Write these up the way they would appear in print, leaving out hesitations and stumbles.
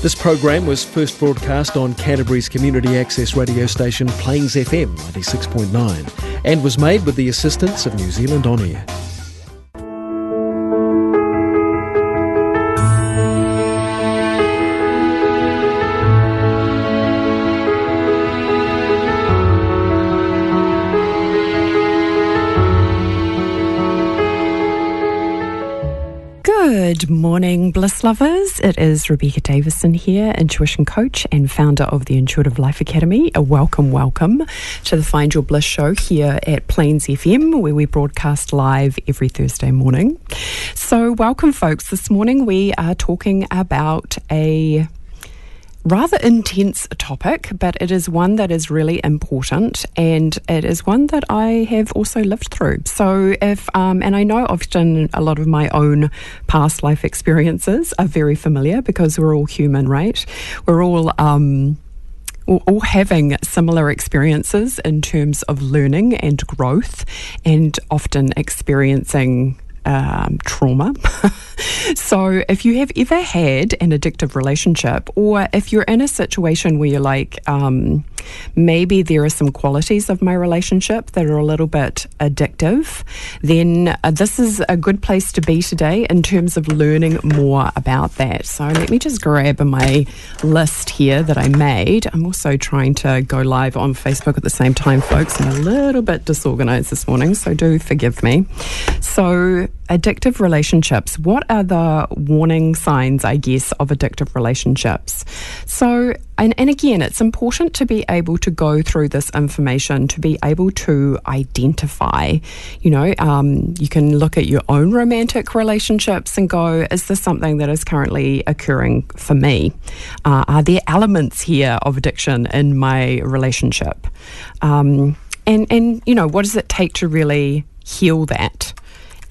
This program was first broadcast on Canterbury's community access radio station Plains FM 96.9 and was made with the assistance of New Zealand On Air. Good morning, Bliss lovers. It is Rebecca Davison here, intuition coach and founder of the Intuitive Life Academy. Welcome to the Find Your Bliss show here at Plains FM, where we broadcast live every Thursday morning. So welcome, folks. This morning we are talking about a rather intense topic, but it is one that is really important, and it is one that I have also lived through. So and I know often a lot of my own past life experiences are very familiar because we're all human, right? We're all having similar experiences in terms of learning and growth, and often experiencing trauma. So if you have ever had an addictive relationship, or if you're in a situation where you're like, maybe there are some qualities of my relationship that are a little bit addictive, then this is a good place to be today in terms of learning more about that. So let me just grab my list here that I made. I'm also trying to go live on Facebook at the same time, folks. I'm a little bit disorganized this morning, so do forgive me. So addictive relationships. What are the warning signs, I guess, of addictive relationships? So, and again, it's important to be able to go through this information, to be able to identify, you can look at your own romantic relationships and go, is this something that is currently occurring for me? Are there elements here of addiction in my relationship? And what does it take to really heal that?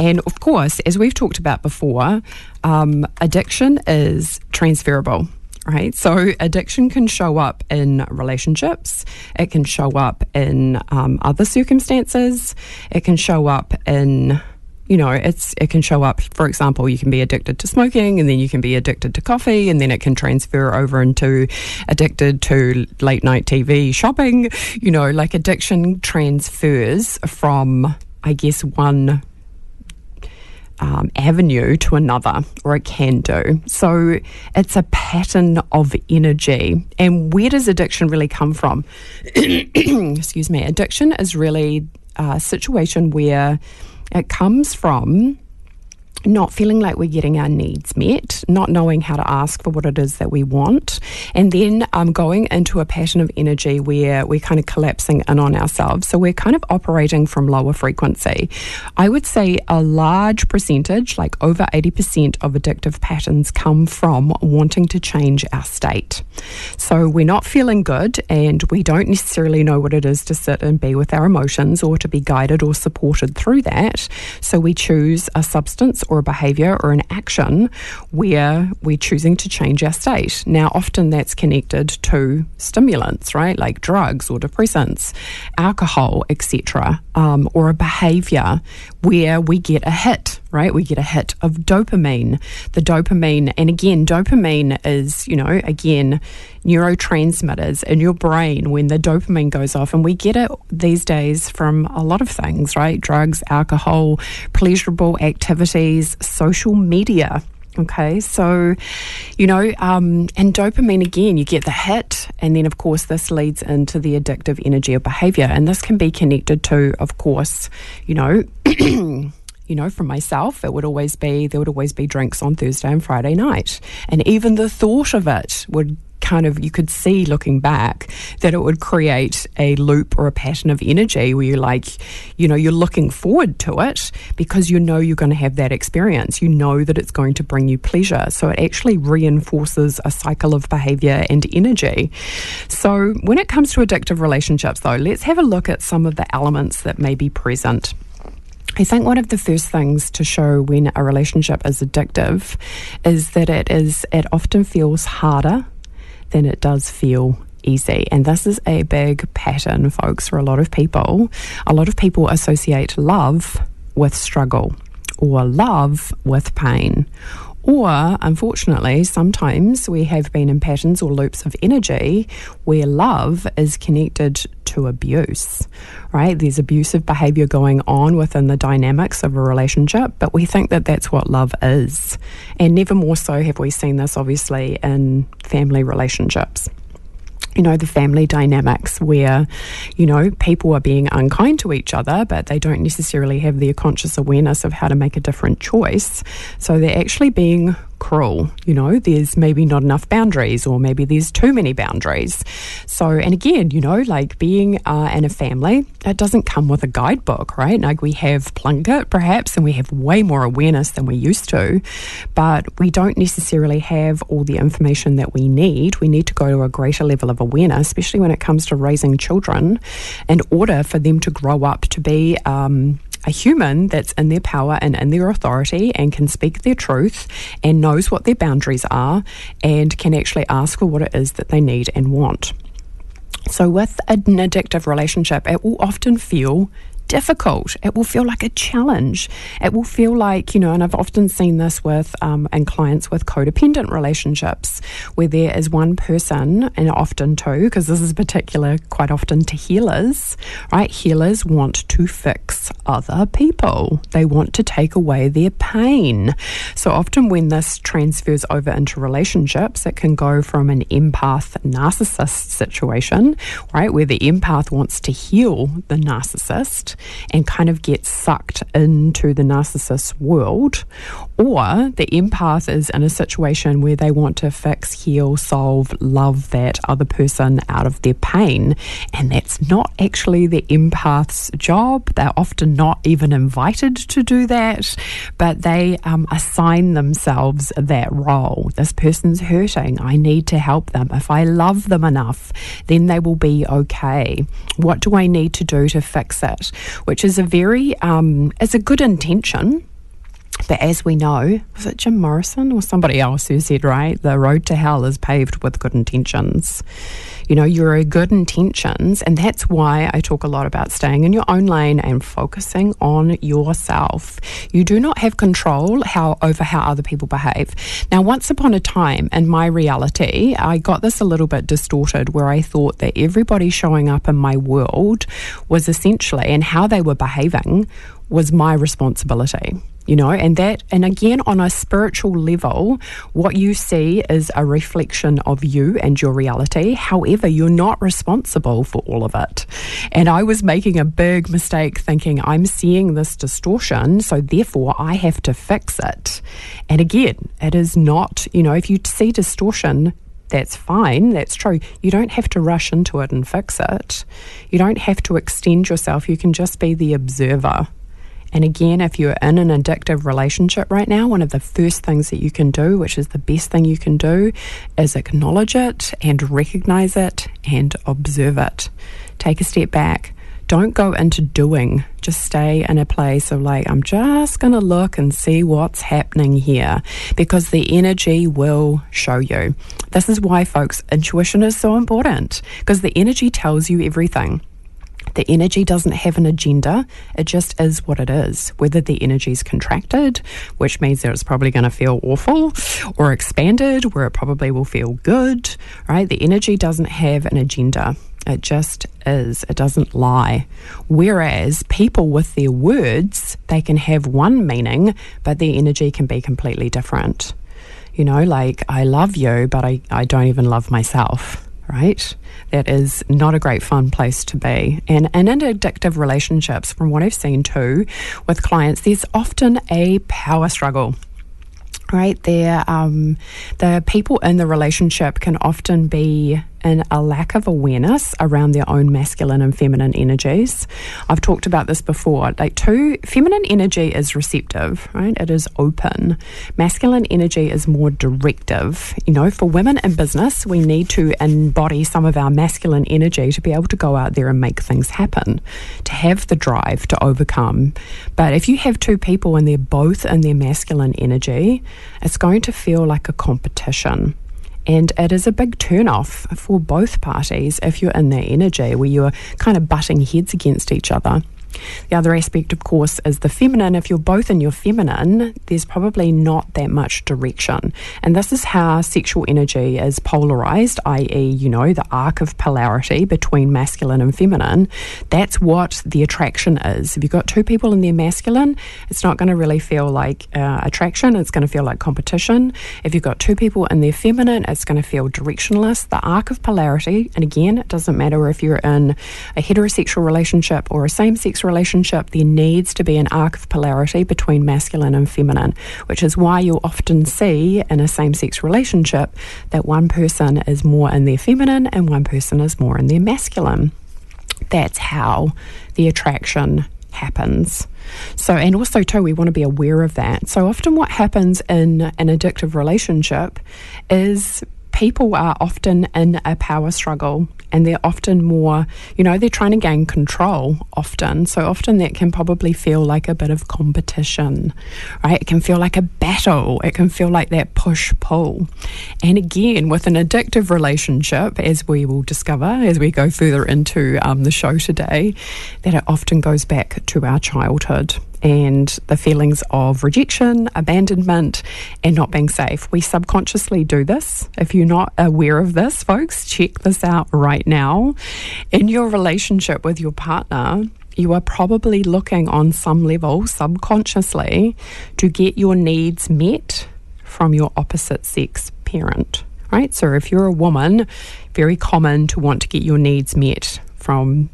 And of course, as we've talked about before, addiction is transferable, right? So addiction can show up in relationships. It can show up in other circumstances. It can show up in, it can show up, for example, you can be addicted to smoking, and then you can be addicted to coffee, and then it can transfer over into addicted to late night TV shopping. Like addiction transfers from, I guess, one avenue to another, or it can do. So it's a pattern of energy. And where does addiction really come from? Excuse me. Addiction is really a situation where it comes from not feeling like we're getting our needs met, not knowing how to ask for what it is that we want, and then going into a pattern of energy where we're kind of collapsing in on ourselves. So we're kind of operating from lower frequency. I would say a large percentage, like over 80% of addictive patterns, come from wanting to change our state. So we're not feeling good, and we don't necessarily know what it is to sit and be with our emotions, or to be guided or supported through that. So we choose a substance or a behaviour or an action where we're choosing to change our state. Now, often that's connected to stimulants, right? Like drugs or depressants, alcohol, etc., or a behaviour where we get a hit, right? We get a hit of dopamine. The dopamine, and again, dopamine is, again, neurotransmitters in your brain when the dopamine goes off. And we get it these days from a lot of things, right? Drugs, alcohol, pleasurable activities, social media. Okay, so, and dopamine, again, you get the hit, and then, of course, this leads into the addictive energy of behaviour. And this can be connected to, of course, for myself, there would always be drinks on Thursday and Friday night. And even the thought of it would you could see looking back that it would create a loop or a pattern of energy where you're looking forward to it because you're going to have that experience. That it's going to bring you pleasure. So it actually reinforces a cycle of behavior and energy. So when it comes to addictive relationships, though, let's have a look at some of the elements that may be present. I think one of the first things to show when a relationship is addictive is that it often feels harder than it does feel easy. And this is a big pattern, folks, for a lot of people. A lot of people associate love with struggle, or love with pain, Or, unfortunately, sometimes we have been in patterns or loops of energy where love is connected to abuse, right? There's abusive behavior going on within the dynamics of a relationship, but we think that that's what love is. And never more so have we seen this, obviously, in family relationships. The family dynamics where, people are being unkind to each other, but they don't necessarily have their conscious awareness of how to make a different choice. So they're actually being cruel. There's maybe not enough boundaries, or maybe there's too many boundaries. So, and again, like being in a family, it doesn't come with a guidebook, right? Like we have Plunkett perhaps, and we have way more awareness than we used to, but we don't necessarily have all the information that we need. We need to go to a greater level of awareness, especially when it comes to raising children, in order for them to grow up to be a human that's in their power and in their authority and can speak their truth and knows what their boundaries are and can actually ask for what it is that they need and want. So with an addictive relationship, it will often feel difficult. It will feel like a challenge. It will feel like, and I've often seen this with and clients with codependent relationships, where there is one person, and often two, because this is particular quite often to healers, right? Healers want to fix other people. They want to take away their pain. So often when this transfers over into relationships, it can go from an empath narcissist situation, right, where the empath wants to heal the narcissist and kind of get sucked into the narcissist's world, or the empath is in a situation where they want to fix, heal, solve, love that other person out of their pain, and that's not actually the empath's job. They're often not even invited to do that, but they assign themselves that role. This person's hurting. I need to help them. If I love them enough, then they will be okay. What do I need to do to fix it? Which is a very, it's a good intention, but as we know, was it Jim Morrison or somebody else who said, right, the road to hell is paved with good intentions. You're good intentions, and that's why I talk a lot about staying in your own lane and focusing on yourself. You do not have control over how other people behave. Now, once upon a time in my reality, I got this a little bit distorted, where I thought that everybody showing up in my world was essentially, and how they were behaving was my responsibility. And again, on a spiritual level, what you see is a reflection of you and your reality. However, you're not responsible for all of it. And I was making a big mistake thinking, I'm seeing this distortion, so therefore I have to fix it. And again, it is not, if you see distortion, that's fine, that's true. You don't have to rush into it and fix it. You don't have to extend yourself. You can just be the observer. And again, if you're in an addictive relationship right now, one of the first things that you can do, which is the best thing you can do, is acknowledge it and recognize it and observe it. Take a step back. Don't go into doing. Just stay in a place of like, I'm just going to look and see what's happening here, because the energy will show you. This is why, folks, intuition is so important, because the energy tells you everything. The energy doesn't have an agenda. It just is what it is. Whether the energy is contracted, which means that it's probably going to feel awful, or expanded, where it probably will feel good, right? The energy doesn't have an agenda. It just is. It doesn't lie. Whereas people with their words, they can have one meaning, but their energy can be completely different. Like, I love you, but I don't even love myself. Right? That is not a great fun place to be. And in addictive relationships, from what I've seen too with clients, there's often a power struggle. Right? The people in the relationship can often be in a lack of awareness around their own masculine and feminine energies. I've talked about this before. Feminine energy is receptive, right? It is open. Masculine energy is more directive. For women in business, we need to embody some of our masculine energy to be able to go out there and make things happen, to have the drive to overcome. But if you have two people and they're both in their masculine energy, it's going to feel like a competition. And it is a big turn-off for both parties if you're in that energy where you're kind of butting heads against each other. The other aspect, of course, is the feminine. If you're both in your feminine, there's probably not that much direction. And this is how sexual energy is polarized, i.e., the arc of polarity between masculine and feminine. That's what the attraction is. If you've got two people in their masculine, it's not going to really feel like attraction. It's going to feel like competition. If you've got two people in their feminine, it's going to feel directionless. The arc of polarity, and again, it doesn't matter if you're in a heterosexual relationship or a same-sex relationship, there needs to be an arc of polarity between masculine and feminine, which is why you'll often see in a same-sex relationship that one person is more in their feminine and one person is more in their masculine. That's how the attraction happens. So, and also too, we want to be aware of that. So often what happens in an addictive relationship is people are often in a power struggle, and they're often more, they're trying to gain control often. So often that can probably feel like a bit of competition, right? It can feel like a battle. It can feel like that push-pull. And again, with an addictive relationship, as we will discover as we go further into the show today, that it often goes back to our childhood and the feelings of rejection, abandonment, and not being safe. We subconsciously do this. If you're not aware of this, folks, check this out right now. In your relationship with your partner, you are probably looking on some level, subconsciously, to get your needs met from your opposite sex parent, right? So if you're a woman, very common to want to get your needs met from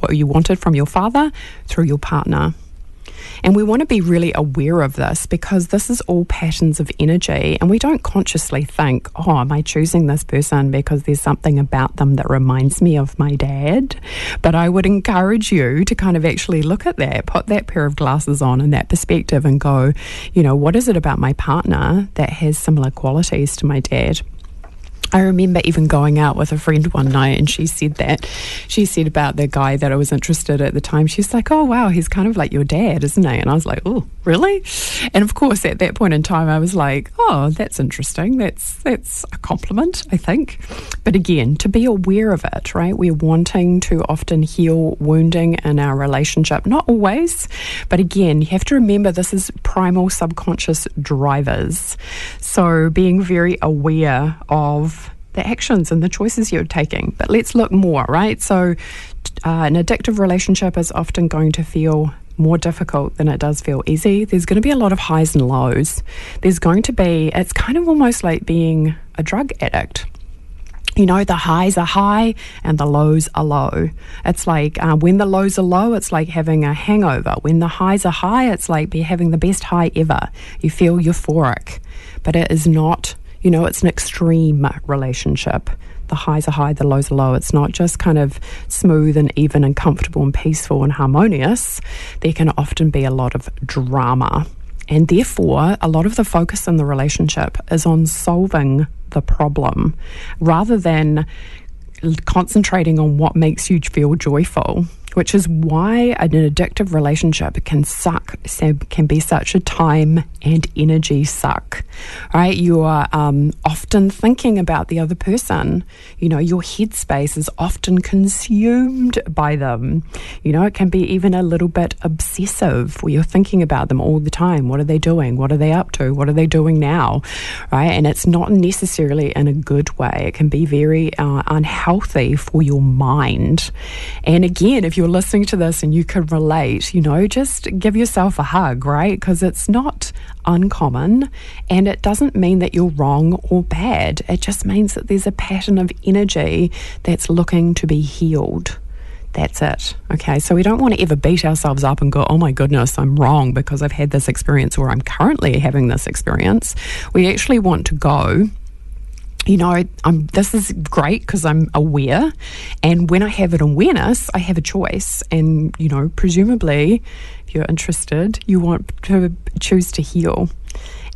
what you wanted from your father through your partner. And we want to be really aware of this because this is all patterns of energy, and we don't consciously think, oh, am I choosing this person because there's something about them that reminds me of my dad? But I would encourage you to kind of actually look at that, put that pair of glasses on in that perspective and go, what is it about my partner that has similar qualities to my dad? I remember even going out with a friend one night, and she said about the guy that I was interested in at the time. She's like, oh, wow, he's kind of like your dad, isn't he? And I was like, oh, really? And of course, at that point in time, I was like, oh, that's interesting. That's a compliment, I think. But again, to be aware of it, right? We're wanting to often heal wounding in our relationship. Not always, but again, you have to remember this is primal subconscious drivers. So being very aware of the actions and the choices you're taking. But let's look more, right? So an addictive relationship is often going to feel more difficult than it does feel easy. There's going to be a lot of highs and lows. It's kind of almost like being a drug addict. The highs are high and the lows are low. It's like when the lows are low, it's like having a hangover. When the highs are high, it's like having the best high ever. You feel euphoric, but it is not, it's an extreme relationship. The highs are high, the lows are low. It's not just kind of smooth and even and comfortable and peaceful and harmonious. There can often be a lot of drama. And therefore, a lot of the focus in the relationship is on solving the problem rather than concentrating on what makes you feel joyful, which is why an addictive relationship can be such a time and energy suck, right? You are often thinking about the other person. Your headspace is often consumed by them. It can be even a little bit obsessive where you're thinking about them all the time. What are they doing? What are they up to? What are they doing now? Right? And it's not necessarily in a good way. It can be very unhealthy for your mind. And again, if you're listening to this and you can relate, just give yourself a hug, right? Because it's not uncommon, and it doesn't mean that you're wrong or bad. It just means that there's a pattern of energy that's looking to be healed. That's it. Okay, so we don't want to ever beat ourselves up and go, oh my goodness, I'm wrong because I've had this experience or I'm currently having this experience. We actually want to go, this is great because I'm aware, and when I have an awareness, I have a choice, and presumably, if you're interested, you want to choose to heal.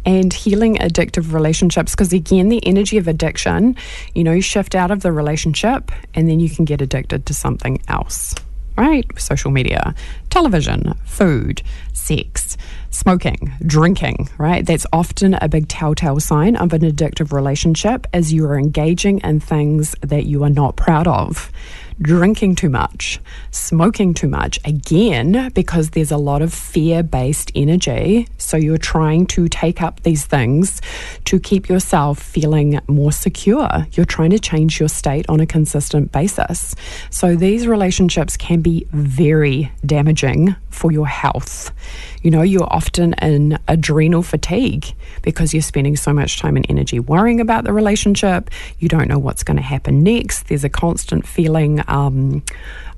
And healing addictive relationships, because again, the energy of addiction, you shift out of the relationship and then you can get addicted to something else, right? Social media, television, food, sex, smoking, drinking, right? That's often a big telltale sign of an addictive relationship, as you are engaging in things that you are not proud of. drinking too much, smoking too much, again, because there's a lot of fear-based energy. So you're trying to take up these things to keep yourself feeling more secure. You're trying to change your state on a consistent basis. So these relationships can be very damaging for your health. You know, you're often in adrenal fatigue because you're spending so much time and energy worrying about the relationship. You don't know what's going to happen next. There's a constant feeling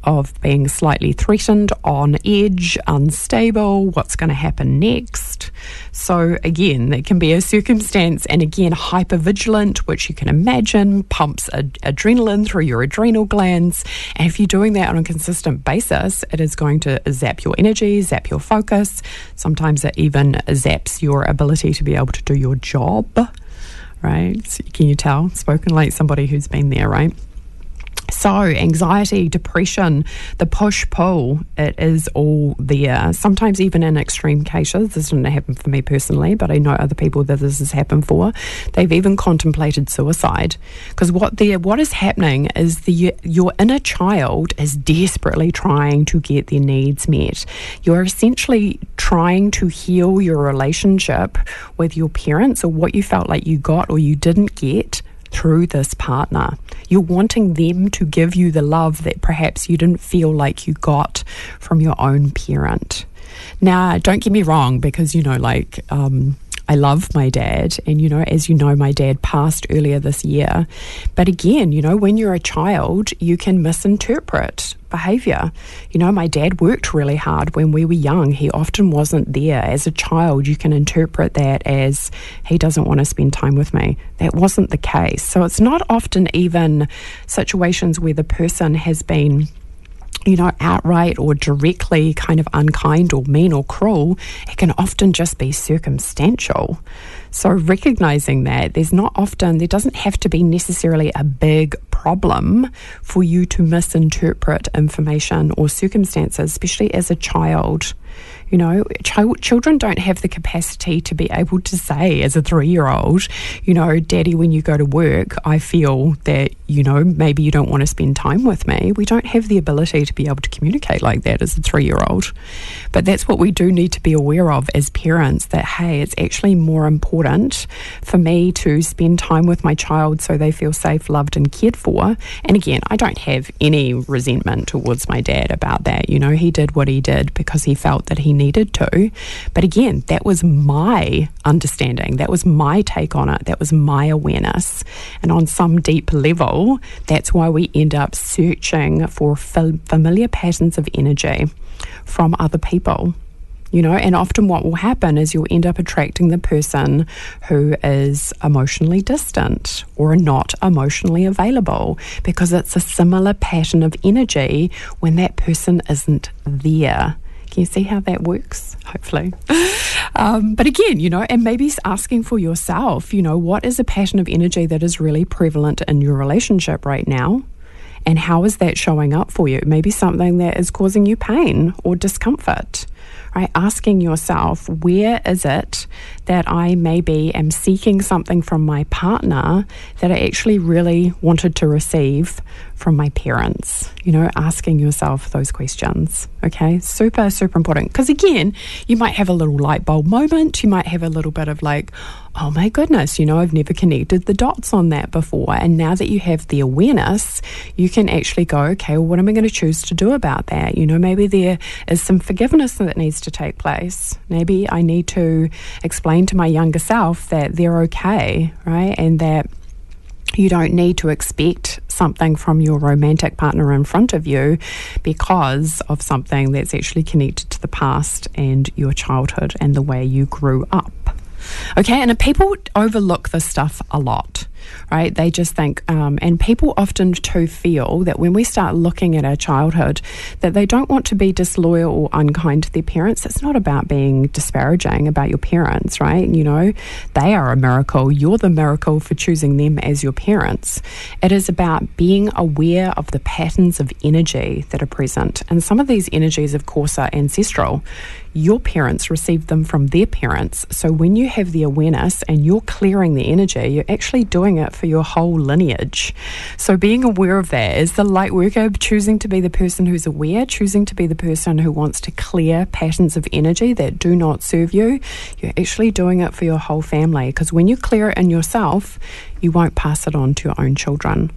of being slightly threatened, on edge, unstable, what's going to happen next. So again, there can be a circumstance, and again, hypervigilant, which you can imagine pumps adrenaline through your adrenal glands. And if you're doing that on a consistent basis, it is going to zap your energy, zap your focus. Sometimes it even zaps your ability to be able to do your job, right? So can you tell? Spoken like somebody who's been there, right? So anxiety, depression, the push-pull, it is all there. Sometimes even in extreme cases, this didn't happen for me personally, but I know other people that this has happened for. They've even contemplated suicide. Because what is happening is your inner child is desperately trying to get their needs met. You're essentially trying to heal your relationship with your parents, or what you felt like you got or you didn't get through this partner. You're wanting them to give you the love that perhaps you didn't feel like you got from your own parent. Now, don't get me wrong, because, you know, like, I love my dad, and, you know, as you know, my dad passed earlier this year. But again, you know, when you're a child, you can misinterpret behaviour. You know, my dad worked really hard when we were young. He often wasn't there. As a child, you can interpret that as he doesn't want to spend time with me. That wasn't the case. So it's not often even situations where the person has been, you know, outright or directly kind of unkind or mean or cruel. It can often just be circumstantial. So recognizing that there doesn't have to be necessarily a big problem for you to misinterpret information or circumstances, especially as a child. You know, children don't have the capacity to be able to say as a 3-year-old, you know, Daddy, when you go to work, I feel that, you know, maybe you don't want to spend time with me. We don't have the ability to be able to communicate like that as a 3-year-old. But that's what we do need to be aware of as parents, that, hey, it's actually more important for me to spend time with my child so they feel safe, loved and cared for. And again, I don't have any resentment towards my dad about that. You know, he did what he did because he felt that he needed to. But again, that was my understanding. That was my take on it. That was my awareness. And on some deep level, that's why we end up searching for familiar patterns of energy from other people. You know, and often what will happen is you'll end up attracting the person who is emotionally distant or not emotionally available, because it's a similar pattern of energy when that person isn't there. Can you see how that works? Hopefully. But again, you know, and maybe asking for yourself, you know, what is a pattern of energy that is really prevalent in your relationship right now? And how is that showing up for you? Maybe something that is causing you pain or discomfort, right? Asking yourself, where is it that I maybe am seeking something from my partner that I actually really wanted to receive from my parents? You know, asking yourself those questions, okay? Super, super important. Because again, you might have a little light bulb moment. You might have a little bit of like, oh my goodness, you know, I've never connected the dots on that before. And now that you have the awareness, you can actually go, okay, well, what am I going to choose to do about that? You know, maybe there is some forgiveness that needs to take place. Maybe I need to explain to my younger self that they're okay, right? And that you don't need to expect something from your romantic partner in front of you because of something that's actually connected to the past and your childhood and the way you grew up. Okay, and people overlook this stuff a lot, right? They just think, and people often too feel that when we start looking at our childhood, that they don't want to be disloyal or unkind to their parents. It's not about being disparaging about your parents, right? You know, they are a miracle. You're the miracle for choosing them as your parents. It is about being aware of the patterns of energy that are present. And some of these energies, of course, are ancestral. Your parents received them from their parents. So when you have the awareness and you're clearing the energy, you're actually doing doing it for your whole lineage. So being aware of that is the light worker, choosing to be the person who's aware, choosing to be the person who wants to clear patterns of energy that do not serve you. You're actually doing it for your whole family, because when you clear it in yourself, you won't pass it on to your own children.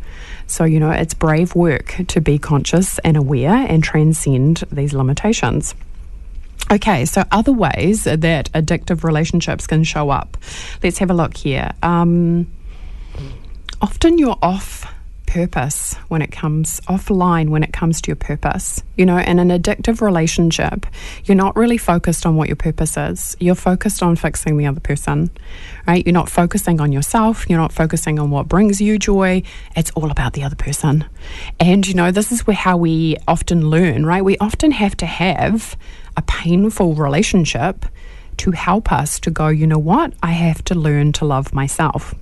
So, it's brave work to be conscious and aware and transcend these limitations. Okay, so other ways that addictive relationships can show up. Let's have a look here. Often you're off purpose offline when it comes to your purpose. In an addictive relationship, you're not really focused on what your purpose is. You're focused on fixing the other person, right? You're not focusing on yourself. You're not focusing on what brings you joy. It's all about the other person. And, this is how we often learn, right? We often have to have a painful relationship to help us to go, you know what? I have to learn to love myself.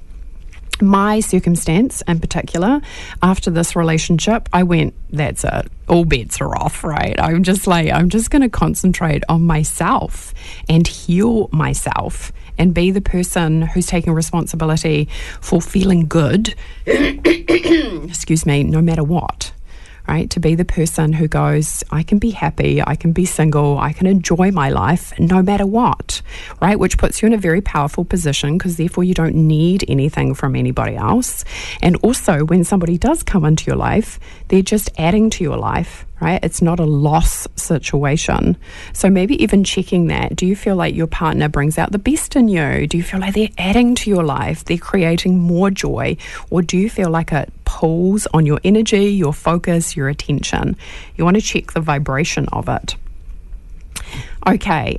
My circumstance in particular, after this relationship, I went, that's it. All bets are off, right? I'm just going to concentrate on myself and heal myself and be the person who's taking responsibility for feeling good, excuse me, no matter what. Right? To be the person who goes, I can be happy, I can be single, I can enjoy my life no matter what, right? Which puts you in a very powerful position, because therefore you don't need anything from anybody else. And also, when somebody does come into your life, they're just adding to your life, right? It's not a loss situation. So maybe even checking that. Do you feel like your partner brings out the best in you? Do you feel like they're adding to your life? They're creating more joy? Or do you feel like it pulls on your energy, your focus, your attention? You want to check the vibration of it. Okay.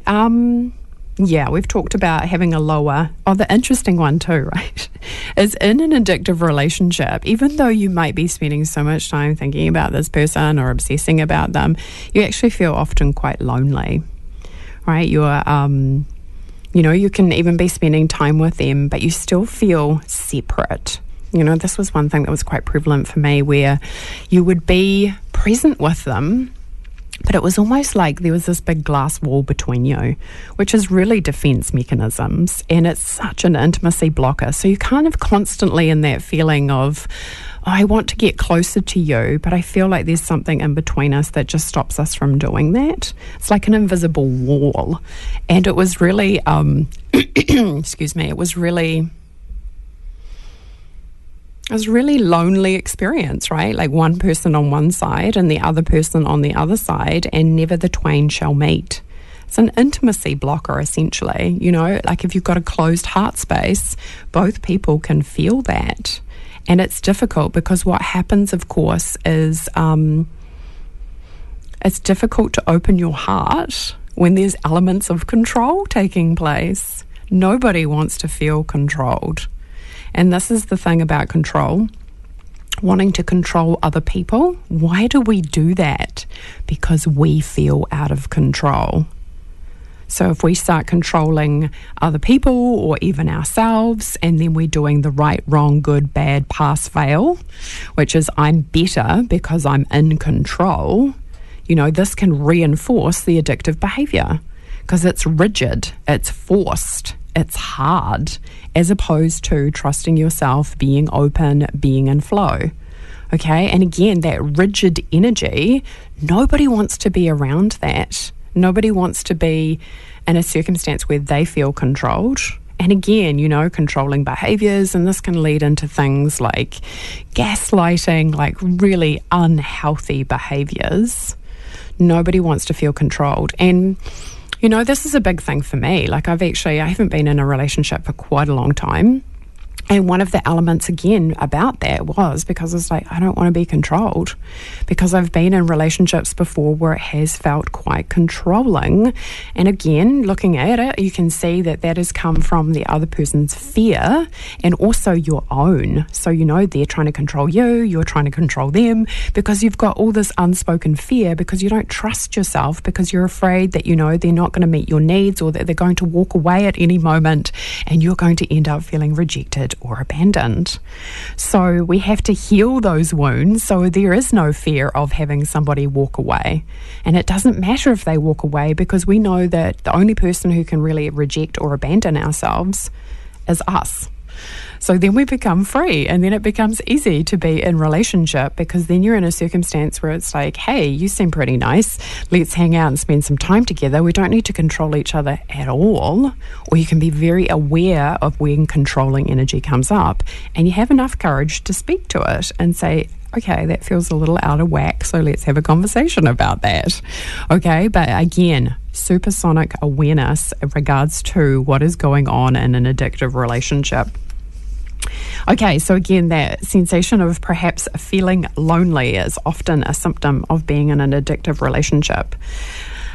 We've talked about having a lower. The interesting one too, right, is in an addictive relationship, even though you might be spending so much time thinking about this person or obsessing about them, you actually feel often quite lonely, right? You're, you can even be spending time with them, but you still feel separate. This was one thing that was quite prevalent for me, where you would be present with them, but it was almost like there was this big glass wall between you, which is really defense mechanisms, and it's such an intimacy blocker. So you're kind of constantly in that feeling of, I want to get closer to you, but I feel like there's something in between us that just stops us from doing that. It's like an invisible wall. And it was really, excuse me, it was really lonely experience, right? Like one person on one side and the other person on the other side, and never the twain shall meet. It's an intimacy blocker, essentially. Like if you've got a closed heart space, both people can feel that. And it's difficult, because what happens, of course, is it's difficult to open your heart when there's elements of control taking place. Nobody wants to feel controlled. And this is the thing about control, wanting to control other people. Why do we do that? Because we feel out of control. So if we start controlling other people or even ourselves, and then we're doing the right, wrong, good, bad, pass, fail, which is I'm better because I'm in control, this can reinforce the addictive behavior, because it's rigid, it's forced, it's hard, as opposed to trusting yourself, being open, being in flow. Okay, and again, that rigid energy, nobody wants to be around that. Nobody wants to be in a circumstance where they feel controlled. And again, controlling behaviors, and this can lead into things like gaslighting, like really unhealthy behaviors. Nobody wants to feel controlled. And this is a big thing for me. Like I haven't been in a relationship for quite a long time. And one of the elements, again, about that was because it's like, I don't want to be controlled, because I've been in relationships before where it has felt quite controlling. And again, looking at it, you can see that that has come from the other person's fear and also your own. So, they're trying to control you, you're trying to control them, because you've got all this unspoken fear, because you don't trust yourself, because you're afraid that, they're not going to meet your needs, or that they're going to walk away at any moment and you're going to end up feeling rejected or abandoned. So we have to heal those wounds, so there is no fear of having somebody walk away. And it doesn't matter if they walk away, because we know that the only person who can really reject or abandon ourselves is us. So then we become free, and then it becomes easy to be in relationship, because then you're in a circumstance where it's like, hey, you seem pretty nice. Let's hang out and spend some time together. We don't need to control each other at all. Or you can be very aware of when controlling energy comes up, and you have enough courage to speak to it and say, okay, that feels a little out of whack, so let's have a conversation about that. Okay, but again, supersonic awareness in regards to what is going on in an addictive relationship. Okay, so again, that sensation of perhaps feeling lonely is often a symptom of being in an addictive relationship.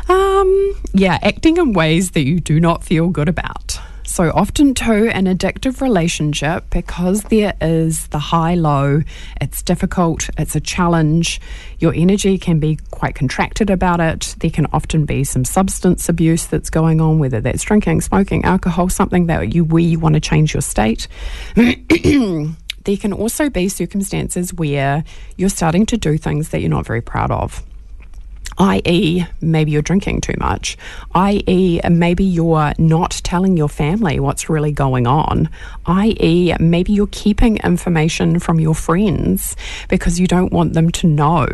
Acting in ways that you do not feel good about. So often too, an addictive relationship, because there is the high-low, it's difficult, it's a challenge, your energy can be quite contracted about it. There can often be some substance abuse that's going on, whether that's drinking, smoking, alcohol, something that where you want to change your state. There can also be circumstances where you're starting to do things that you're not very proud of. i.e. maybe you're drinking too much, i.e. maybe you're not telling your family what's really going on, i.e. maybe you're keeping information from your friends because you don't want them to know,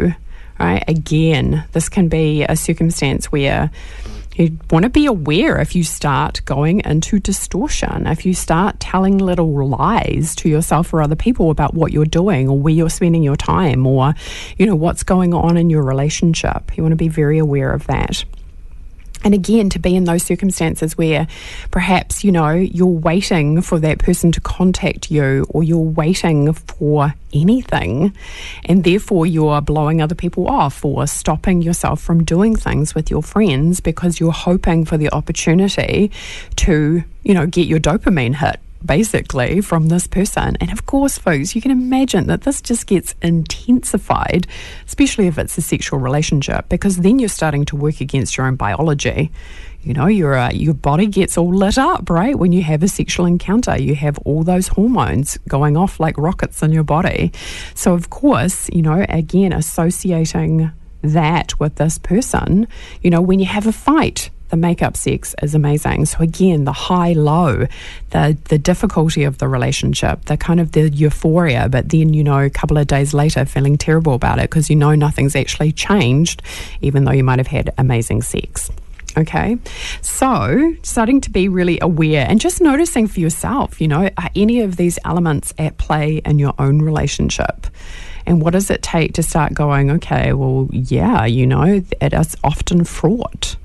right? Again, this can be a circumstance where you want to be aware if you start going into distortion, if you start telling little lies to yourself or other people about what you're doing or where you're spending your time, or, what's going on in your relationship. You want to be very aware of that. And again, to be in those circumstances where perhaps, you're waiting for that person to contact you, or you're waiting for anything, and therefore you're blowing other people off or stopping yourself from doing things with your friends because you're hoping for the opportunity to, get your dopamine hit, basically, from this person. And of course, folks, you can imagine that this just gets intensified, especially if it's a sexual relationship, because then you're starting to work against your own biology. Your body gets all lit up, right? When you have a sexual encounter, you have all those hormones going off like rockets in your body. So of course, again, associating that with this person, when you have a fight, the make-up sex is amazing. So again, the high-low, the difficulty of the relationship, the kind of the euphoria, but then, a couple of days later feeling terrible about it because nothing's actually changed, even though you might have had amazing sex. Okay, so starting to be really aware and just noticing for yourself, are any of these elements at play in your own relationship? And what does it take to start going, okay, well, yeah, it is often fraught.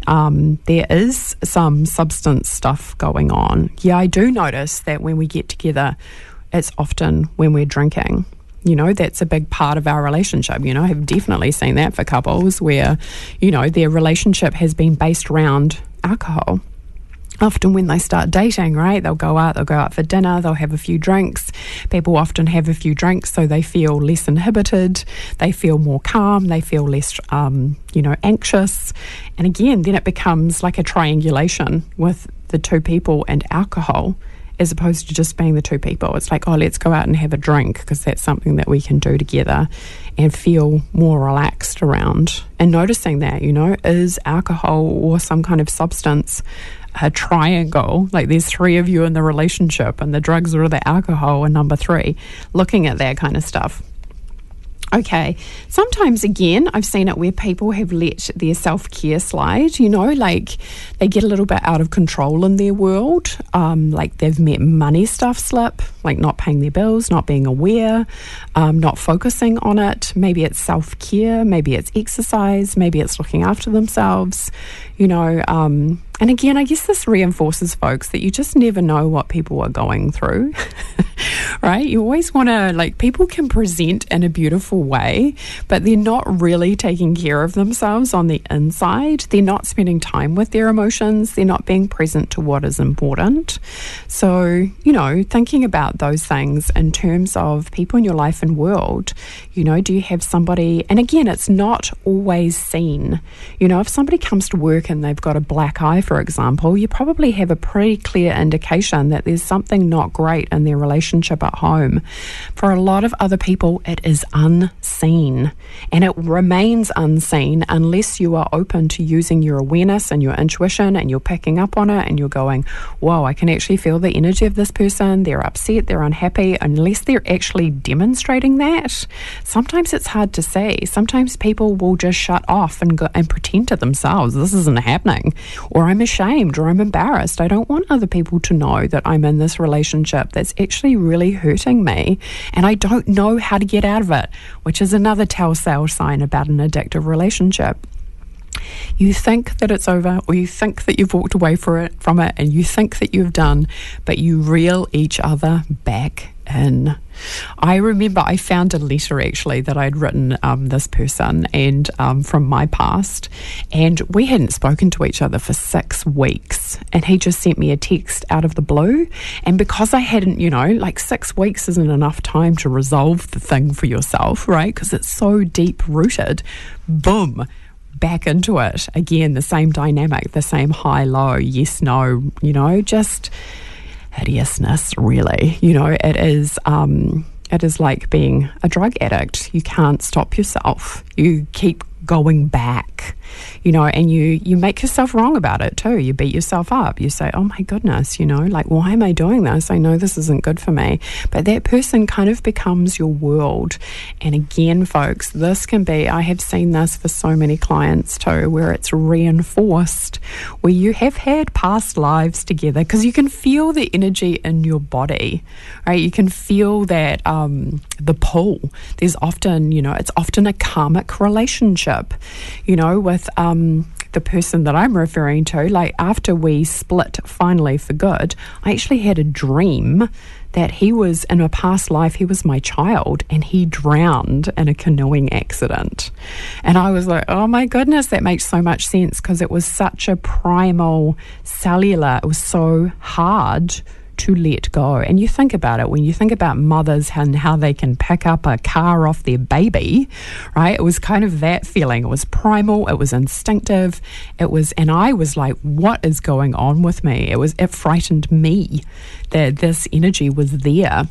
There is some substance stuff going on. Yeah, I do notice that when we get together, it's often when we're drinking. That's a big part of our relationship. I've definitely seen that for couples where, their relationship has been based around alcohol. Often when they start dating, right, they'll go out for dinner, they'll have a few drinks. People often have a few drinks so they feel less inhibited, they feel more calm, they feel less, anxious. And again, then it becomes like a triangulation with the two people and alcohol, as opposed to just being the two people. It's like, let's go out and have a drink because that's something that we can do together and feel more relaxed around. And noticing that, is alcohol or some kind of substance a triangle? Like there's three of you in the relationship and the drugs or the alcohol are number three. Looking at that kind of stuff. Okay, sometimes again, I've seen it where people have let their self-care slide, like they get a little bit out of control in their world, like they've let money stuff slip, like not paying their bills, not being aware, not focusing on it. Maybe it's self-care, maybe it's exercise, maybe it's looking after themselves, and again, I guess this reinforces, folks, that you just never know what people are going through, right? You always want to, people can present in a beautiful way, but they're not really taking care of themselves on the inside. They're not spending time with their emotions. They're not being present to what is important. So, thinking about those things in terms of people in your life and world, do you have somebody, and again, it's not always seen. If somebody comes to work and they've got a black eye for example, you probably have a pretty clear indication that there's something not great in their relationship at home. For a lot of other people, it is unseen, and it remains unseen unless you are open to using your awareness and your intuition, and you're picking up on it and you're going, whoa, I can actually feel the energy of this person. They're upset, they're unhappy. Unless they're actually demonstrating that, sometimes it's hard to see. Sometimes people will just shut off and go and pretend to themselves, this isn't happening, or I'm ashamed, or I'm embarrassed. I don't want other people to know that I'm in this relationship that's actually really hurting me, and I don't know how to get out of it, which is another telltale sign about an addictive relationship. You think that it's over, or you think that you've walked away from it, and you think that you've done, but you reel each other back in. I remember I found a letter actually that I'd written this person and from my past, and we hadn't spoken to each other for 6 weeks, and he just sent me a text out of the blue. And because I hadn't, 6 weeks isn't enough time to resolve the thing for yourself, right? Because it's so deep rooted. Boom, back into it again, the same dynamic, the same high low, yes no, just hideousness, really. It is like being a drug addict. You can't stop yourself. You keep going back, and you make yourself wrong about it too. You beat yourself up. You say, oh my goodness, why am I doing this? I know this isn't good for me. But that person kind of becomes your world. And again, folks, this can be, I have seen this for so many clients too, where it's reinforced, where you have had past lives together, because you can feel the energy in your body, right? You can feel that the pull. There's often, it's often a karmic relationship, with the person that I'm referring to. Like, after we split finally for good, I actually had a dream that he was, in a past life, he was my child, and he drowned in a canoeing accident. And I was like, oh my goodness, that makes so much sense, because it was such a primal cellular, it was so hard to let go. And you think about it, when you think about mothers and how they can pick up a car off their baby, right? It was kind of that feeling. It was primal, it was instinctive, and I was like, what is going on with me? It frightened me that this energy was there.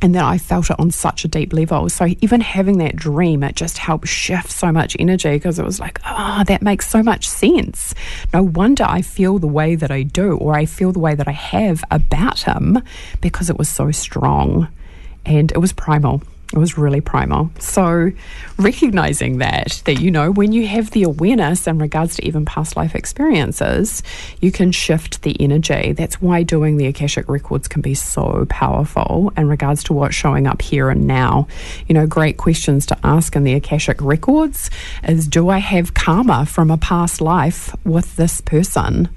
And then I felt it on such a deep level. So even having that dream, it just helped shift so much energy, because it was like, that makes so much sense. No wonder I feel the way that I do, or I feel the way that I have about him, because it was so strong and it was primal. It was really primal. So recognizing that, when you have the awareness in regards to even past life experiences, you can shift the energy. That's why doing the Akashic Records can be so powerful in regards to what's showing up here and now. Great questions to ask in the Akashic Records is, do I have karma from a past life with this person?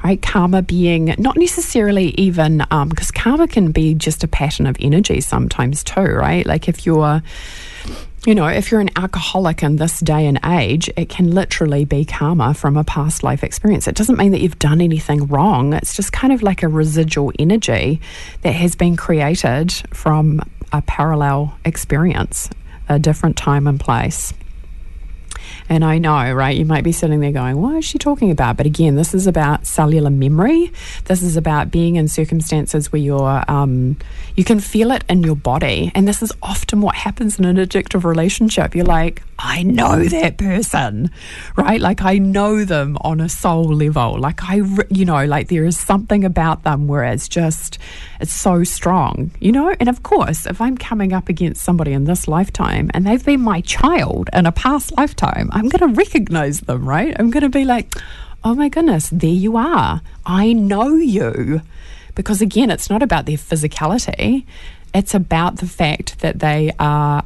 Right, karma being not necessarily even, because karma can be just a pattern of energy sometimes too, right? Like if you're an alcoholic in this day and age, it can literally be karma from a past life experience. It doesn't mean that you've done anything wrong. It's just kind of like a residual energy that has been created from a parallel experience, a different time and place. And I know, right, you might be sitting there going, what is she talking about? But again, this is about cellular memory. This is about being in circumstances where you can feel it in your body. And this is often what happens in an addictive relationship. You're like, I know that person, right? Like, I know them on a soul level. Like, there is something about them where it's so strong, And of course, if I'm coming up against somebody in this lifetime and they've been my child in a past lifetime, I'm going to recognize them, right? I'm going to be like, oh my goodness, there you are. I know you. Because again, it's not about their physicality. It's about the fact that they are,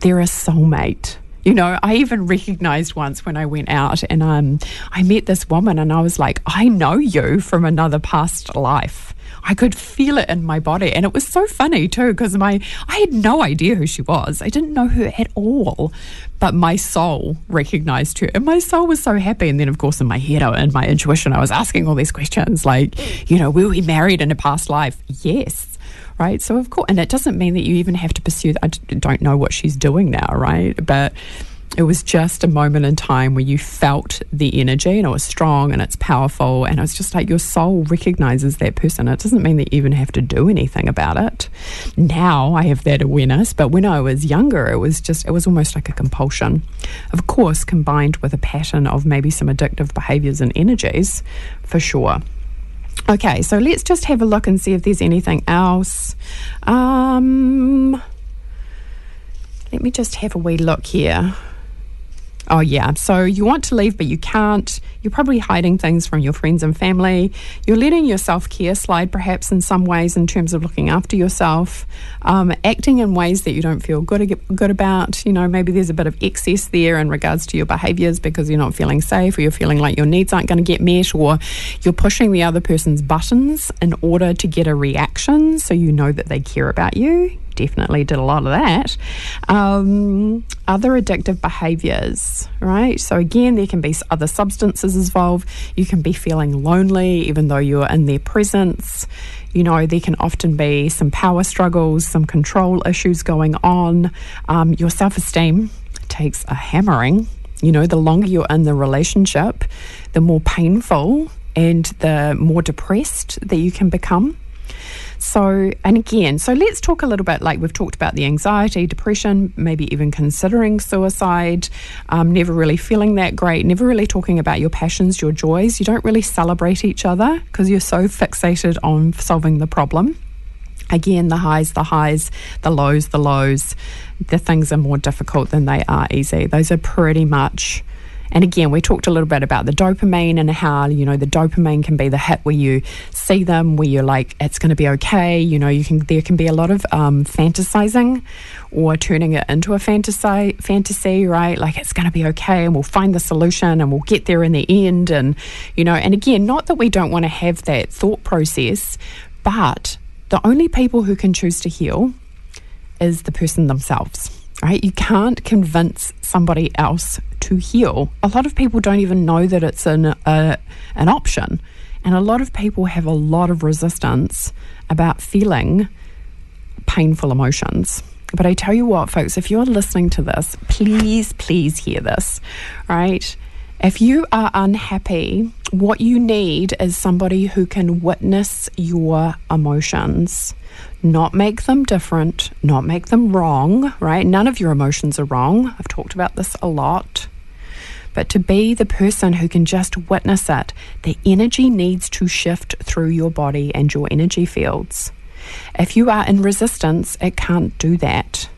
they're a soulmate. I even recognized once when I went out and I met this woman, and I was like, I know you from another past life. I could feel it in my body. And it was so funny too, because I had no idea who she was. I didn't know her at all. But my soul recognized her, and my soul was so happy. And then, of course, in my head and my intuition, I was asking all these questions like, were we married in a past life? Yes. Right. So, of course, and it doesn't mean that you even have to pursue that. I don't know what she's doing now. Right. But It was just a moment in time where you felt the energy and it was strong and it's powerful, and it's just like your soul recognizes that person. It doesn't mean that you even have to do anything about it. Now I have that awareness, but when I was younger, it was almost like a compulsion. Of course, combined with a pattern of maybe some addictive behaviors and energies, for sure. Okay, so let's just have a look and see if there's anything else. Let me just have a wee look here. Oh, yeah. So you want to leave, but you can't. You're probably hiding things from your friends and family. You're letting your self-care slide, perhaps, in some ways, in terms of looking after yourself, acting in ways that you don't feel good about. You know, maybe there's a bit of excess there in regards to your behaviours because you're not feeling safe, or you're feeling like your needs aren't going to get met, or you're pushing the other person's buttons in order to get a reaction so you know that they care about you. Definitely did a lot of that. Other addictive behaviours, right? So again, there can be other substances involved. You can be feeling lonely even though you're in their presence. You know, there can often be some power struggles, some control issues going on. Your self-esteem takes a hammering. You know, the longer you're in the relationship, the more painful and the more depressed that you can become. So let's talk a little bit, like we've talked about the anxiety, depression, maybe even considering suicide, never really feeling that great, never really talking about your passions, your joys. You don't really celebrate each other because you're so fixated on solving the problem. Again, the highs, the lows, the things are more difficult than they are easy. Those are pretty much. And again, we talked a little bit about the dopamine and how, you know, the dopamine can be the hit where you see them, where you're like, it's going to be okay. You know, there can be a lot of fantasizing or turning it into a fantasy, right? Like it's going to be okay and we'll find the solution and we'll get there in the end. And, you know, and again, not that we don't want to have that thought process, but the only people who can choose to heal is the person themselves. Right? You can't convince somebody else to heal. A lot of people don't even know that it's an option. And a lot of people have a lot of resistance about feeling painful emotions. But I tell you what, folks, if you're listening to this, please hear this, right? If you are unhappy, what you need is somebody who can witness your emotions, not make them different, not make them wrong, right? None of your emotions are wrong. I've talked about this a lot. But to be the person who can just witness it, the energy needs to shift through your body and your energy fields. If you are in resistance, it can't do that.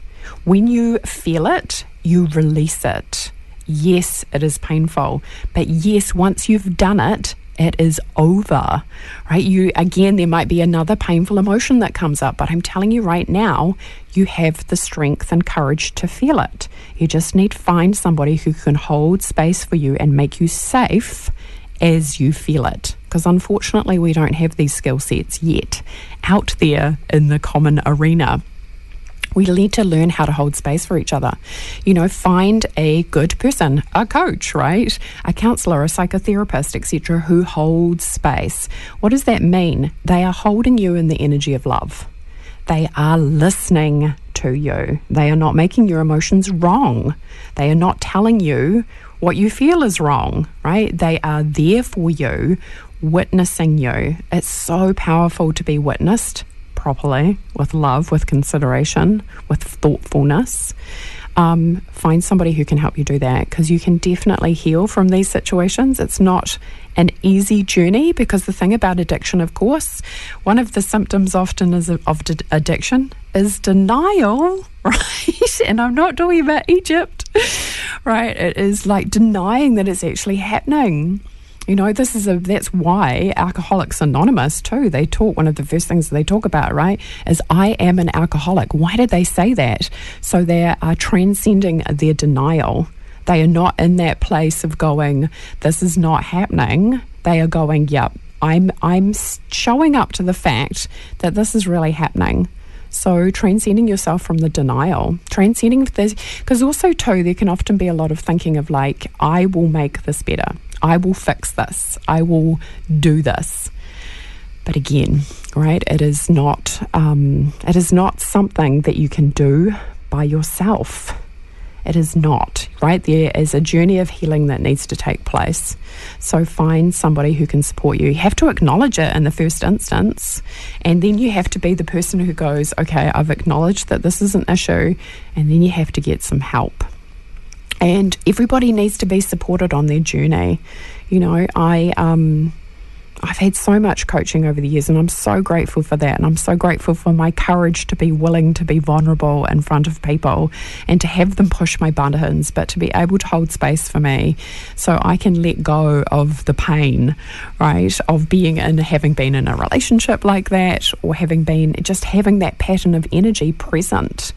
When you feel it, you release it. Yes, it is painful, but yes, once you've done it, it is over, right? There might be another painful emotion that comes up, but I'm telling you right now, you have the strength and courage to feel it. You just need to find somebody who can hold space for you and make you safe as you feel it. Because unfortunately, we don't have these skill sets yet out there in the common arena. We need to learn how to hold space for each other. You know, find a good person, a coach, right? A counselor, a psychotherapist, etc., who holds space. What does that mean? They are holding you in the energy of love. They are listening to you. They are not making your emotions wrong. They are not telling you what you feel is wrong, right? They are there for you, witnessing you. It's so powerful to be witnessed properly, with love, with consideration, with thoughtfulness. Find somebody who can help you do that, because you can definitely heal from these situations. It's not an easy journey, because the thing about addiction, of course, one of the symptoms often of addiction is denial, right? And I'm not talking about Egypt, right? It is like denying that it's actually happening. You know, that's why Alcoholics Anonymous too, one of the first things they talk about, right, is I am an alcoholic. Why did they say that? So they are transcending their denial. They are not in that place of going, this is not happening. They are going, yep, I'm showing up to the fact that this is really happening. So transcending yourself from the denial, transcending this, because also too, there can often be a lot of thinking of like, I will make this better. I will fix this. I will do this. But again, right, it is not something that you can do by yourself. It is not, right? There is a journey of healing that needs to take place. So find somebody who can support you. You have to acknowledge it in the first instance, and then you have to be the person who goes, okay, I've acknowledged that this is an issue, and then you have to get some help. And everybody needs to be supported on their journey. You know, I've had so much coaching over the years, and I'm so grateful for that. And I'm so grateful for my courage to be willing to be vulnerable in front of people and to have them push my buttons, but to be able to hold space for me so I can let go of the pain, right, of having been in a relationship like that, or having that pattern of energy present.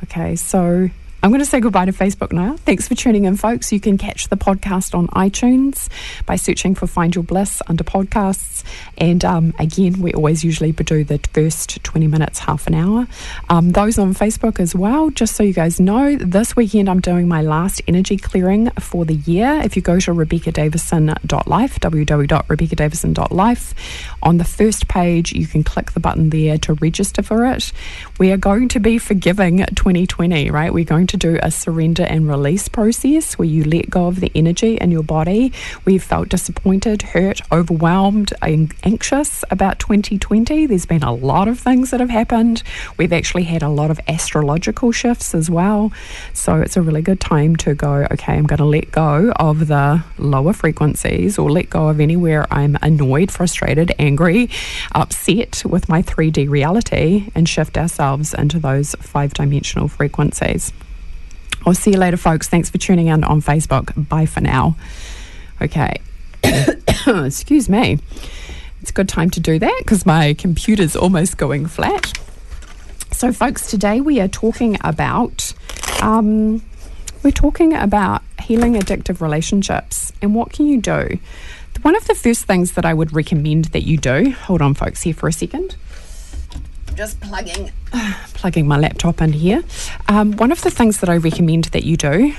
Okay, so I'm going to say goodbye to Facebook now. Thanks for tuning in, folks. You can catch the podcast on iTunes by searching for Find Your Bliss under podcasts. And again, we always usually do the first 20 minutes, half an hour. Those on Facebook as well, just so you guys know, this weekend I'm doing my last energy clearing for the year. If you go to RebeccaDavison.life, www.RebeccaDavison.life, on the first page, you can click the button there to register for it. We are going to be forgiving 2020, right? We're going to do a surrender and release process where you let go of the energy in your body. We've felt disappointed, hurt, overwhelmed, and anxious about 2020. There's been a lot of things that have happened. We've actually had a lot of astrological shifts as well. So it's a really good time to go, okay, I'm going to let go of the lower frequencies, or let go of anywhere I'm annoyed, frustrated, angry, upset with my 3D reality, and shift ourselves into those 5-dimensional frequencies. I'll see you later, folks. Thanks for tuning in on Facebook. Bye for now. Okay. Excuse me. It's a good time to do that because my computer's almost going flat. So, folks, today we are talking about healing addictive relationships and what can you do. One of the first things that I would recommend that you do. Hold on, folks, here for a second. Just plugging my laptop in here. One of the things that I recommend that you do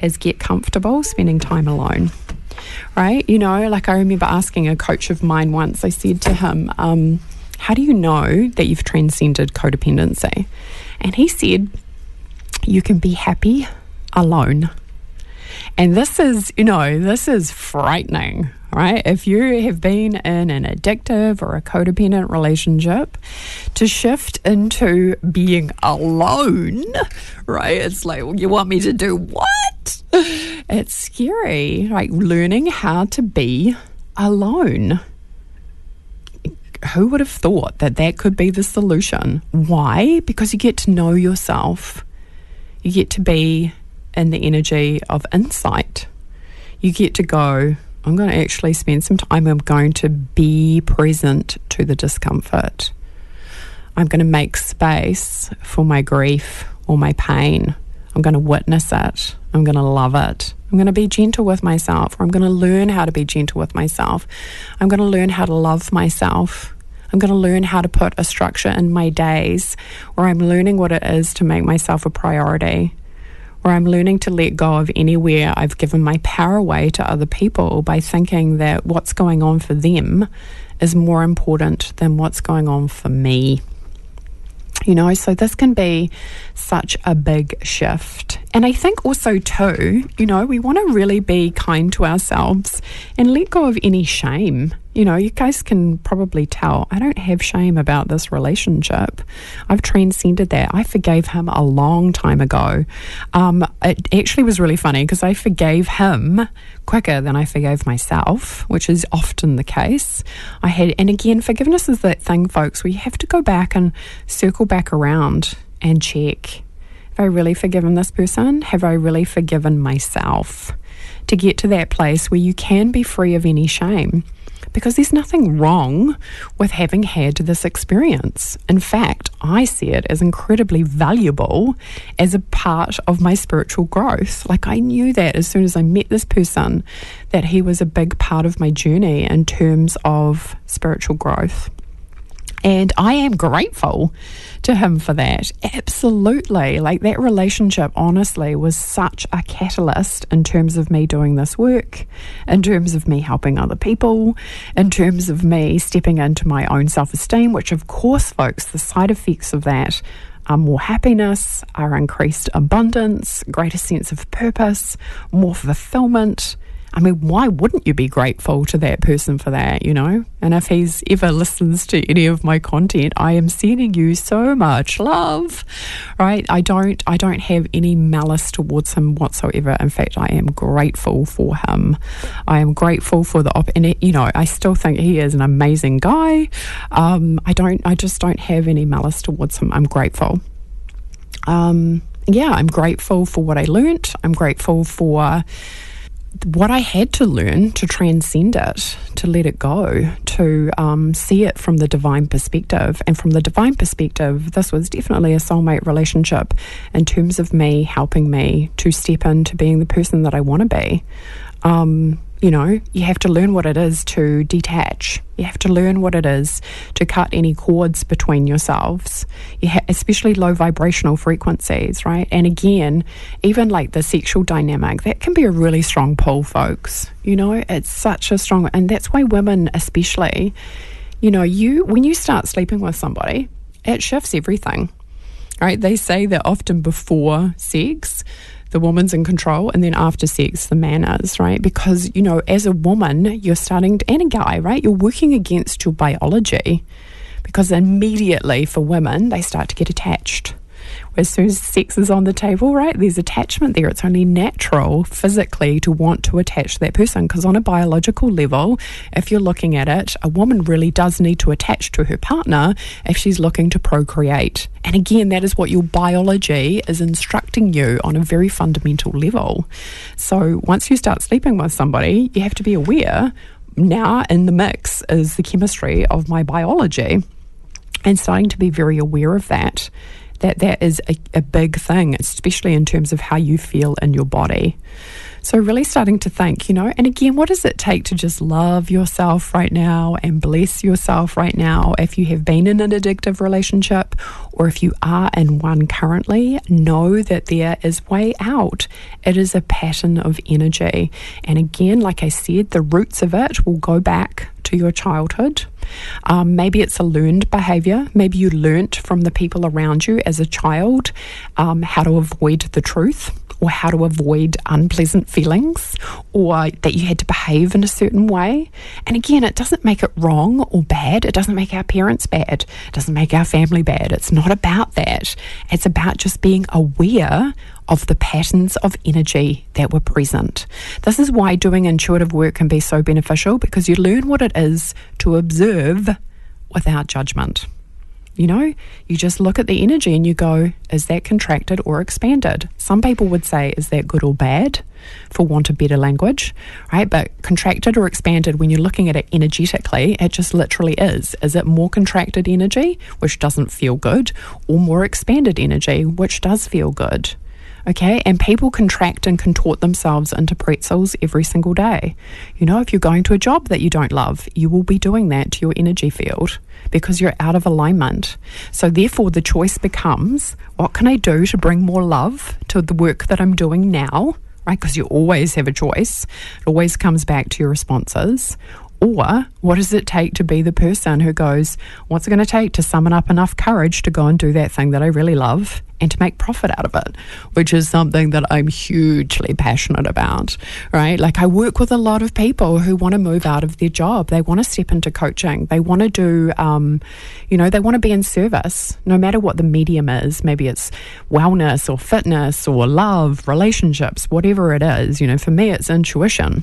is get comfortable spending time alone, right? You know, like I remember asking a coach of mine once, I said to him, how do you know that you've transcended codependency? And he said, you can be happy alone. And this is frightening, right? If you have been in an addictive or a codependent relationship, to shift into being alone, right? It's like, well, you want me to do what? It's scary, like learning how to be alone. Who would have thought that could be the solution? Why? Because you get to know yourself. You get to be in the energy of insight. You get to go, I'm going to actually spend some time, I'm going to be present to the discomfort. I'm going to make space for my grief or my pain. I'm going to witness it. I'm going to love it. I'm going to be gentle with myself, or I'm going to learn how to be gentle with myself. I'm going to learn how to love myself. I'm going to learn how to put a structure in my days, or I'm learning what it is to make myself a priority. Or I'm learning to let go of anywhere I've given my power away to other people by thinking that what's going on for them is more important than what's going on for me. You know, so this can be such a big shift. And I think also too, you know, we want to really be kind to ourselves and let go of any shame. You know, you guys can probably tell I don't have shame about this relationship. I've transcended that. I forgave him a long time ago. It actually was really funny because I forgave him quicker than I forgave myself, which is often the case. And again, forgiveness is that thing, folks, where you have to go back and circle back around and check. Have I really forgiven this person? Have I really forgiven myself? To get to that place where you can be free of any shame. Because there's nothing wrong with having had this experience. In fact, I see it as incredibly valuable as a part of my spiritual growth. Like I knew that as soon as I met this person, that he was a big part of my journey in terms of spiritual growth. And I am grateful to him for that. Absolutely. Like that relationship, honestly, was such a catalyst in terms of me doing this work, in terms of me helping other people, in terms of me stepping into my own self-esteem, which of course, folks, the side effects of that more happiness, our increased abundance, greater sense of purpose, more fulfillment. I mean, why wouldn't you be grateful to that person for that, you know? And if he's ever listens to any of my content, I am sending you so much love, right? I don't have any malice towards him whatsoever. In fact, I am grateful for him. I am grateful for and you know, I still think he is an amazing guy. I just don't have any malice towards him. I'm grateful. I'm grateful for what I learnt. I'm grateful for what I had to learn to transcend it, to let it go, to see it from the divine perspective. And from the divine perspective, this was definitely a soulmate relationship in terms of me helping me to step into being the person that I want to be. You know, you have to learn what it is to detach. You have to learn what it is to cut any cords between yourselves, especially low vibrational frequencies, right? And again, even like the sexual dynamic, that can be a really strong pull, folks. You know, it's such a strong, and that's why women especially, you know, when you start sleeping with somebody, it shifts everything, right? They say that often before sex, the woman's in control, and then after sex, the man is, right? Because, you know, as a woman, you're starting to, and a guy, right? You're working against your biology, because immediately for women, they start to get attached. As soon as sex is on the table, right, there's attachment there. It's only natural physically to want to attach to that person, because on a biological level, if you're looking at it, a woman really does need to attach to her partner if she's looking to procreate. And again, that is what your biology is instructing you on a very fundamental level. So once you start sleeping with somebody, you have to be aware, now in the mix is the chemistry of my biology, and starting to be very aware of that. That is a big thing, especially in terms of how you feel in your body. So really starting to think, you know, and again, what does it take to just love yourself right now and bless yourself right now? If you have been in an addictive relationship, or if you are in one currently, know that there is way out. It is a pattern of energy. And again, like I said, the roots of it will go back to your childhood. Maybe it's a learned behavior. Maybe you learnt from the people around you as a child how to avoid the truth, or how to avoid unpleasant feelings, or that you had to behave in a certain way. And again, it doesn't make it wrong or bad. It doesn't make our parents bad. It doesn't make our family bad. It's not about that. It's about just being aware of the patterns of energy that were present. This is why doing intuitive work can be so beneficial, because you learn what it is to observe without judgment. You know, you just look at the energy and you go, is that contracted or expanded? Some people would say, is that good or bad, for want of better language, right? But contracted or expanded, when you're looking at it energetically, it just literally is. Is it more contracted energy, which doesn't feel good, or more expanded energy, which does feel good? Okay, and people contract and contort themselves into pretzels every single day. You know, if you're going to a job that you don't love, you will be doing that to your energy field, because you're out of alignment. So therefore, the choice becomes, what can I do to bring more love to the work that I'm doing now, right? Because you always have a choice. It always comes back to your responses. Or what does it take to be the person who goes, what's it going to take to summon up enough courage to go and do that thing that I really love and to make profit out of it, which is something that I'm hugely passionate about, right? Like, I work with a lot of people who want to move out of their job. They want to step into coaching. They want to do, they want to be in service, no matter what the medium is. Maybe it's wellness or fitness or love, relationships, whatever it is. You know, for me, it's intuition.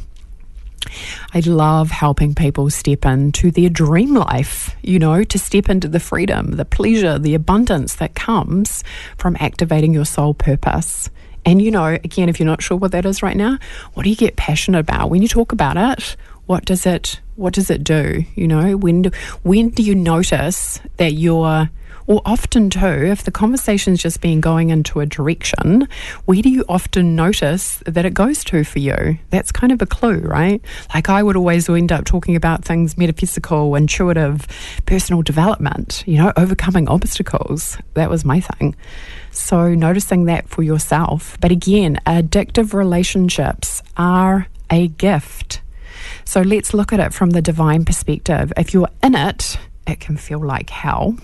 I love helping people step into their dream life, you know, to step into the freedom, the pleasure, the abundance that comes from activating your soul purpose. And, you know, again, if you're not sure what that is right now, what do you get passionate about? When you talk about it, what does it do? You know, when do you notice that you're, or often too, if the conversation's just been going into a direction, where do you often notice that it goes to for you? That's kind of a clue, right? Like, I would always end up talking about things metaphysical, intuitive, personal development, you know, overcoming obstacles. That was my thing. So noticing that for yourself. But again, addictive relationships are a gift. So let's look at it from the divine perspective. If you're in it, it can feel like hell.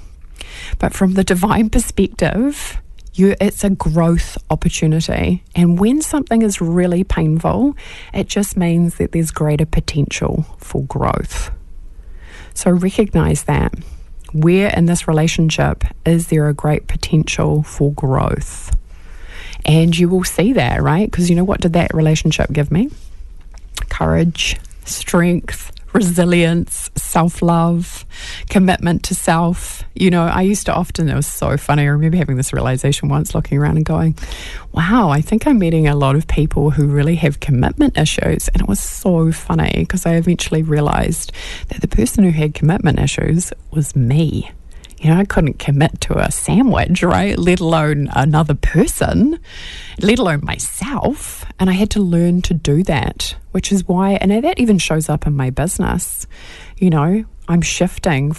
But from the divine perspective, it's a growth opportunity. And when something is really painful, it just means that there's greater potential for growth. So recognize that. Where in this relationship is there a great potential for growth? And you will see that, right? Because you know, what did that relationship give me? Courage, strength, resilience, self-love, commitment to self. You know, I used to often, it was so funny, I remember having this realization once, looking around and going, wow, I think I'm meeting a lot of people who really have commitment issues. And it was so funny because I eventually realized that the person who had commitment issues was me. You know, I couldn't commit to a sandwich, right? Let alone another person, let alone myself. And I had to learn to do that, which is why, and that even shows up in my business. You know, I'm dropping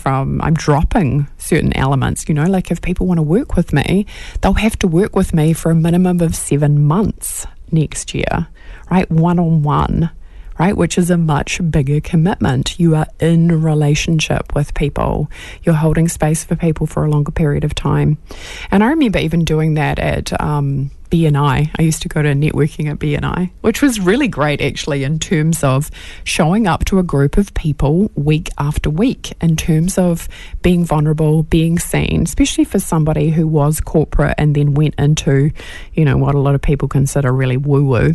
certain elements. You know, like if people want to work with me, they'll have to work with me for a minimum of 7 months next year, right? One-on-one. Right, which is a much bigger commitment. You are in a relationship with people. You're holding space for people for a longer period of time. And I remember even doing that at BNI. I used to go to networking at BNI, which was really great actually in terms of showing up to a group of people week after week, in terms of being vulnerable, being seen, especially for somebody who was corporate and then went into, you know, what a lot of people consider really woo-woo.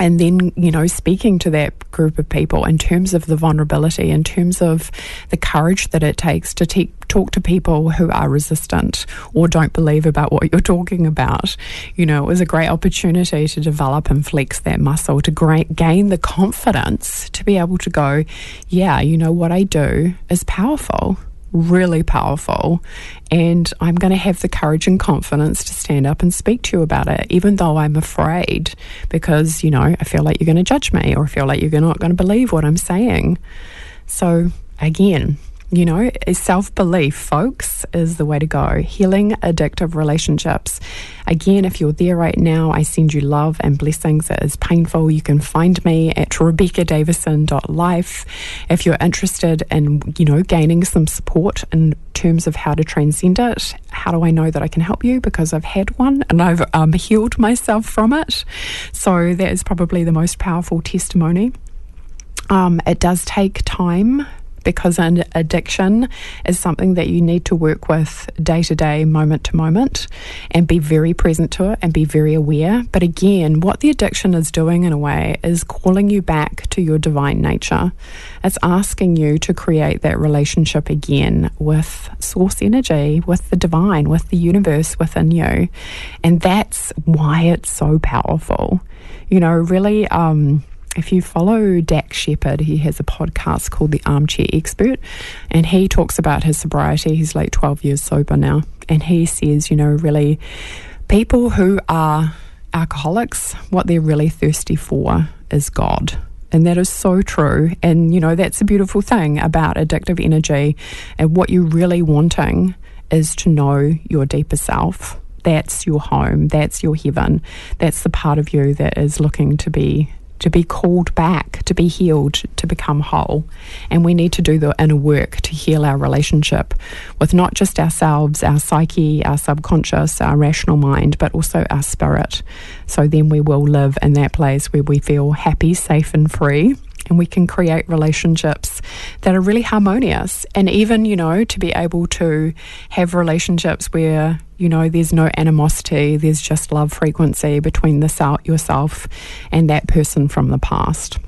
And then, you know, speaking to that group of people in terms of the vulnerability, in terms of the courage that it takes to talk to people who are resistant or don't believe about what you're talking about. You know, it was a great opportunity to develop and flex that muscle, to gain the confidence to be able to go, yeah, you know, what I do is powerful. Really powerful, and I'm going to have the courage and confidence to stand up and speak to you about it, even though I'm afraid, because, you know, I feel like you're going to judge me, or I feel like you're not going to believe what I'm saying. So again, you know, self-belief, folks, is the way to go. Healing addictive relationships. Again, if you're there right now, I send you love and blessings. It is painful. You can find me at rebeccadavison.life. If you're interested in, you know, gaining some support in terms of how to transcend it, how do I know that I can help you? Because I've had one and I've healed myself from it. So that is probably the most powerful testimony. It does take time, because an addiction is something that you need to work with day to day, moment to moment, and be very present to it and be very aware. But again, what the addiction is doing in a way is calling you back to your divine nature. It's asking you to create that relationship again with source energy, with the divine, with the universe within you. And that's why it's so powerful. You know, really, if you follow Dax Shepard, he has a podcast called The Armchair Expert, and he talks about his sobriety. He's like 12 years sober now. And he says, you know, really, people who are alcoholics, what they're really thirsty for is God. And that is so true. And, you know, that's a beautiful thing about addictive energy. And what you're really wanting is to know your deeper self. That's your home. That's your heaven. That's the part of you that is looking to be called back, to be healed, to become whole. And we need to do the inner work to heal our relationship with not just ourselves, our psyche, our subconscious, our rational mind, but also our spirit. So then we will live in that place where we feel happy, safe and free, and we can create relationships that are really harmonious. And even, you know, to be able to have relationships where, you know, there's no animosity, there's just love frequency between yourself and that person from the past.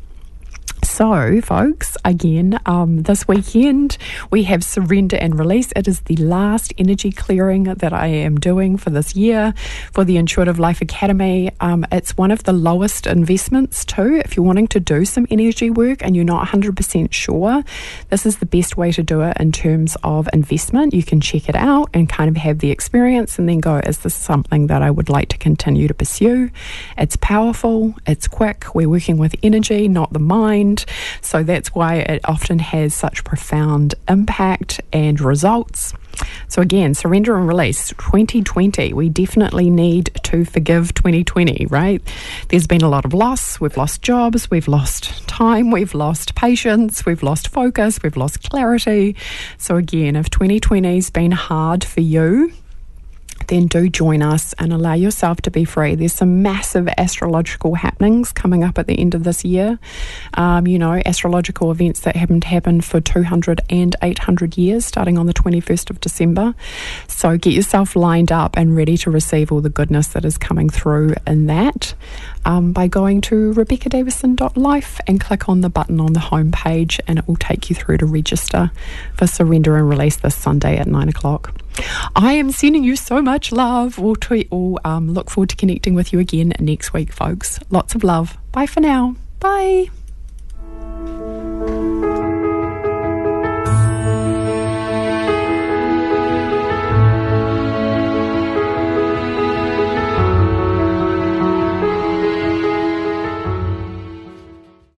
So, folks, again, this weekend we have Surrender and Release. It is the last energy clearing that I am doing for this year for the Intuitive Life Academy. It's one of the lowest investments too. If you're wanting to do some energy work and you're not 100% sure, this is the best way to do it in terms of investment. You can check it out and kind of have the experience and then go, is this something that I would like to continue to pursue? It's powerful, it's quick, we're working with energy, not the mind. So that's why it often has such profound impact and results. So again, surrender and release 2020. We definitely need to forgive 2020, right? There's been a lot of loss. We've lost jobs, we've lost time, we've lost patience, we've lost focus, we've lost clarity. So again, if 2020's been hard for you, then do join us and allow yourself to be free. There's some massive astrological happenings coming up at the end of this year. Astrological events that haven't happened for 200 and 800 years, starting on the 21st of December. So get yourself lined up and ready to receive all the goodness that is coming through in that by going to rebeccadavison.life and click on the button on the homepage, and it will take you through to register for Surrender and Release this Sunday at 9 o'clock. I am sending you so much love. We'll look forward to connecting with you again next week, folks. Lots of love. Bye for now. Bye.